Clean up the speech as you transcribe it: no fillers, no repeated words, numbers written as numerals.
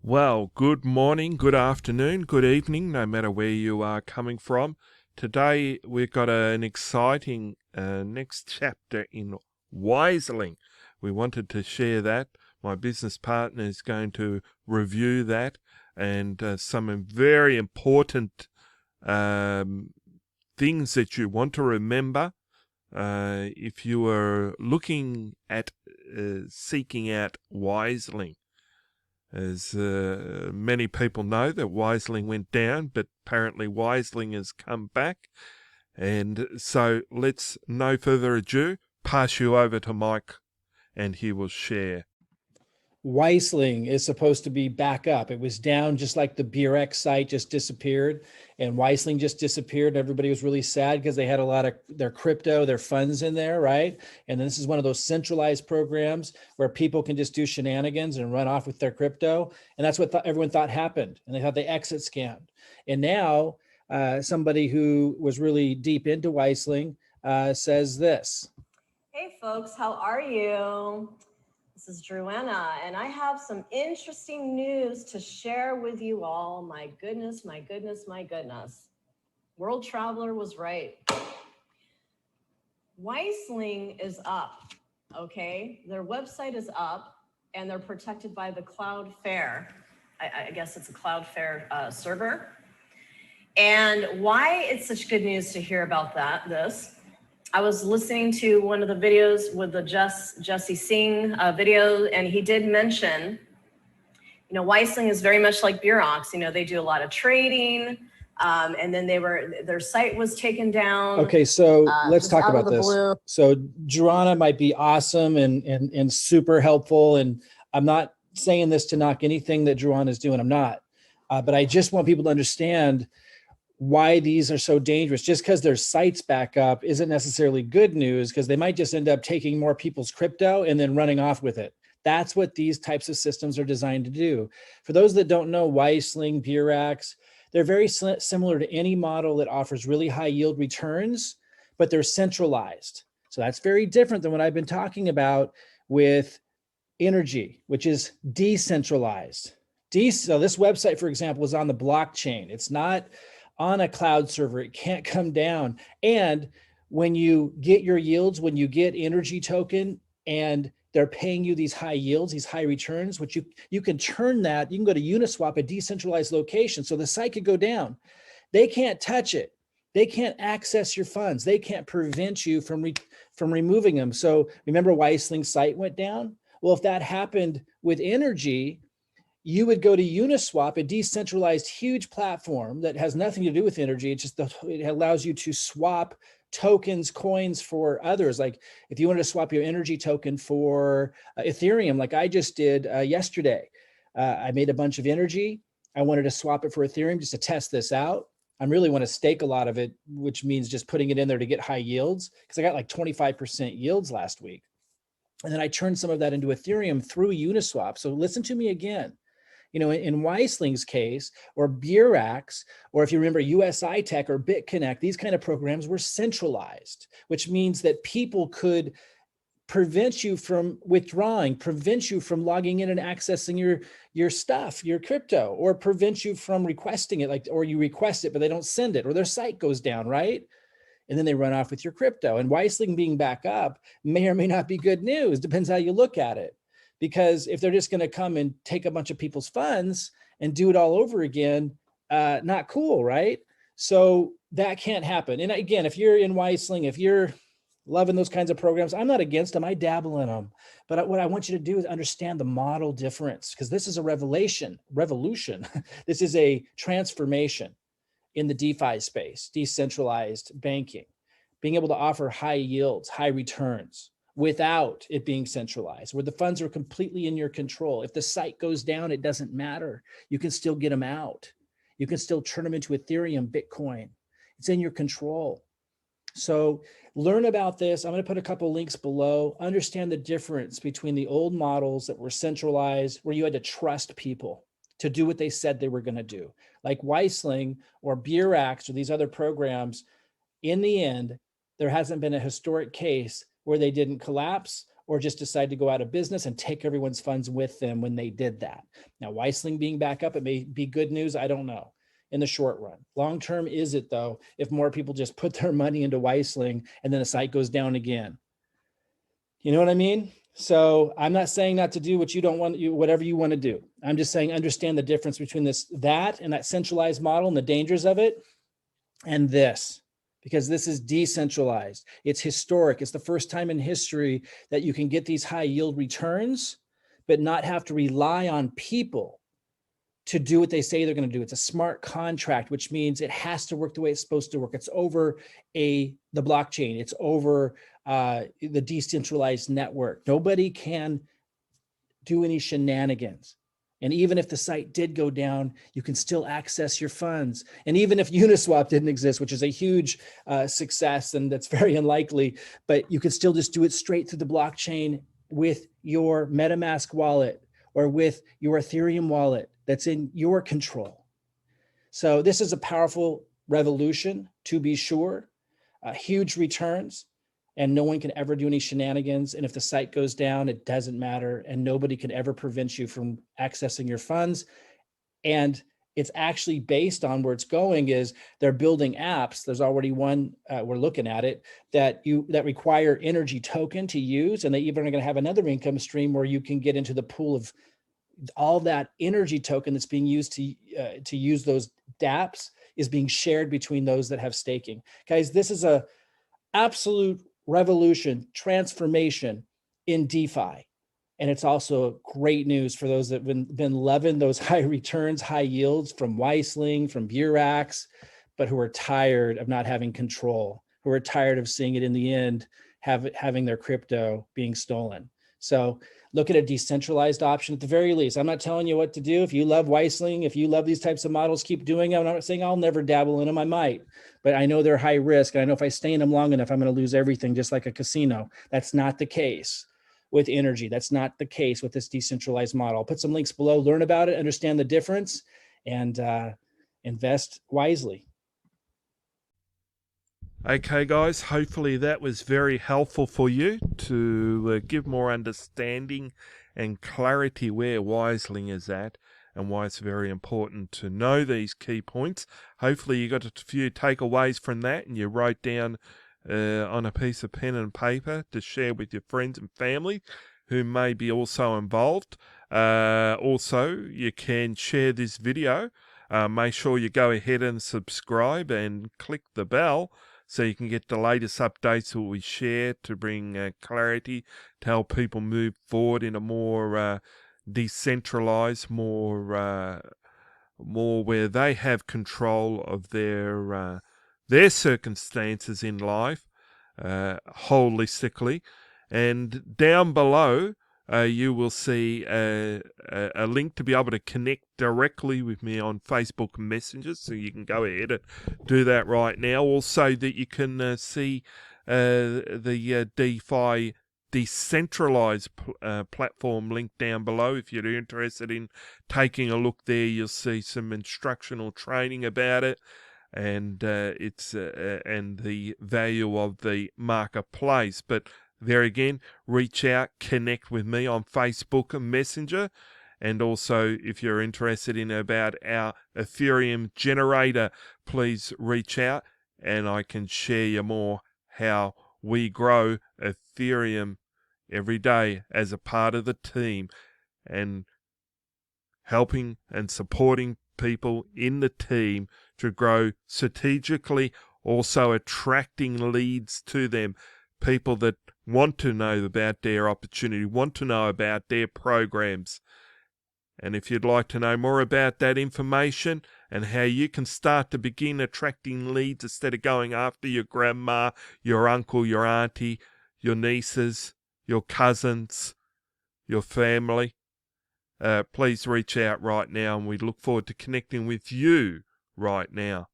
Well, good morning, good afternoon, good evening, no matter where you are coming from. Today we've got an exciting next chapter in Wiseling. We wanted to share that. My business partner is going to review that and some very important um, things that you want to remember if you are looking at seeking out Wiseling. As many people know, that Wiseling went down, but apparently Wiseling has come back. And so let's, no further ado, pass you over to Mike and he will share. Wiseling is supposed to be back up. It was down just like the BRX site just disappeared, and Wiseling just disappeared. Everybody was really sad because they had a lot of their crypto, their funds in there, right? And this is one of those centralized programs where people can just do shenanigans and run off with their crypto. And that's what everyone thought happened. And they thought they exit scammed. And now somebody who was really deep into Wiseling says this. Hey folks, how are you? This is Druanna, and I have some interesting news to share with you all. My goodness, my goodness, my goodness. World Traveler was right. Wiseling is up, okay? Their website is up, and they're protected by the Cloudflare. I guess it's a Cloudflare server. And why it's such good news to hear about this. I was listening to one of the videos with the Jesse Singh video, and he did mention, Wiseling is very much like Burox. They do a lot of trading, and then their site was taken down. Okay, so let's talk about this. So Joanna might be awesome and super helpful, and I'm not saying this to knock anything that Joanna is doing. I'm not, but I just want people to understand why these are so dangerous. Just because their sites back up isn't necessarily good news, because they might just end up taking more people's crypto and then running off with it. That's what these types of systems are designed to do. For those that don't know, Wiseling, Burex, they're very similar to any model that offers really high yield returns, but they're centralized. So that's very different than what I've been talking about with energy, which is decentralized. So this website, for example, is on the blockchain. It's not on a cloud server. It can't come down. And when you get your yields, when you get energy token and they're paying you these high yields, these high returns, which you can turn that, you can go to Uniswap, a decentralized location. So the site could go down. They can't touch it. They can't access your funds. They can't prevent you from removing them. So remember Wiseling's site went down? Well, if that happened with energy, you would go to Uniswap, a decentralized huge platform that has nothing to do with energy. It allows you to swap tokens, coins for others. Like if you wanted to swap your energy token for Ethereum, like I just did yesterday, I made a bunch of energy. I wanted to swap it for Ethereum just to test this out. I really want to stake a lot of it, which means just putting it in there to get high yields, because I got like 25% yields last week. And then I turned some of that into Ethereum through Uniswap. So listen to me again. In Wiseling's case, or Burex, or if you remember USI Tech or BitConnect, these kind of programs were centralized, which means that people could prevent you from withdrawing, prevent you from logging in and accessing your stuff, your crypto, or prevent you from requesting it, or you request it, but they don't send it, or their site goes down, right? And then they run off with your crypto. And Wiseling being back up may or may not be good news, depends how you look at it. Because if they're just going to come and take a bunch of people's funds and do it all over again, not cool, right? So that can't happen. And again, if you're in Wiseling, if you're loving those kinds of programs, I'm not against them. I dabble in them. But what I want you to do is understand the model difference, because this is a revolution. This is a transformation in the DeFi space, decentralized banking, being able to offer high yields, high returns, without it being centralized, where the funds are completely in your control. If the site goes down, it doesn't matter. You can still get them out. You can still turn them into Ethereum, Bitcoin. It's in your control. So learn about this. I'm going to put a couple links below. Understand the difference between the old models that were centralized, where you had to trust people to do what they said they were going to do, like Wiseling or Burex or these other programs. In the end, there hasn't been a historic case where they didn't collapse or just decide to go out of business and take everyone's funds with them when they did that. Now, Wiseling being back up, it may be good news. I don't know in the short run. Long term, is it though, if more people just put their money into Wiseling and then the site goes down again? You know what I mean? So I'm not saying not to do what you don't want, whatever you want to do. I'm just saying understand the difference between that and that centralized model and the dangers of it, and this, because this is decentralized. It's historic. It's the first time in history that you can get these high yield returns, but not have to rely on people to do what they say they're going to do. It's a smart contract, which means it has to work the way it's supposed to work. It's over the blockchain. It's over the decentralized network. Nobody can do any shenanigans. And even if the site did go down, you can still access your funds. And even if Uniswap didn't exist, which is a huge success, and that's very unlikely, but you can still just do it straight through the blockchain with your MetaMask wallet or with your Ethereum wallet that's in your control. So this is a powerful revolution, to be sure, huge returns, and no one can ever do any shenanigans. And if the site goes down, it doesn't matter, and nobody can ever prevent you from accessing your funds. And it's actually based on where it's going is they're building apps. There's already one, we're looking at it, that require energy token to use. And they even are going to have another income stream where you can get into the pool of all that energy token that's being used to use those dApps is being shared between those that have staking. Guys, this is a absolute revolution, transformation in DeFi. And it's also great news for those that have been loving those high returns, high yields from Wiseling, from Burax, but who are tired of not having control, who are tired of seeing it in the end, having their crypto being stolen. So look at a decentralized option at the very least. I'm not telling you what to do. If you love Wiseling, if you love these types of models, keep doing them. I'm not saying I'll never dabble in them. I might, but I know they're high risk. And I know if I stay in them long enough, I'm going to lose everything, just like a casino. That's not the case with energy. That's not the case with this decentralized model. I'll put some links below, learn about it, understand the difference, and invest wisely. Okay, guys, hopefully that was very helpful for you to give more understanding and clarity where Wiseling is at and why it's very important to know these key points. Hopefully you got a few takeaways from that and you wrote down on a piece of pen and paper to share with your friends and family who may be also involved. Also, you can share this video. Make sure you go ahead and subscribe and click the bell so you can get the latest updates that we share to bring clarity to help people move forward in a more decentralized, more where they have control of their circumstances in life holistically. And down below, you will see a link to be able to connect directly with me on Facebook Messenger, so you can go ahead and do that right now. Also, that you can see the DeFi decentralized platform link down below. If you're interested in taking a look there, you'll see some instructional training about it, and and the value of the marketplace. But there again, reach out, connect with me on Facebook and Messenger. And also, if you're interested in about our Ethereum generator, please reach out and I can share you more how we grow Ethereum every day as a part of the team and helping and supporting people in the team to grow strategically, also attracting leads to them, people that want to know about their opportunity, want to know about their programs. And if you'd like to know more about that information and how you can start to begin attracting leads instead of going after your grandma, your uncle, your auntie, your nieces, your cousins, your family, please reach out right now, and we look forward to connecting with you right now.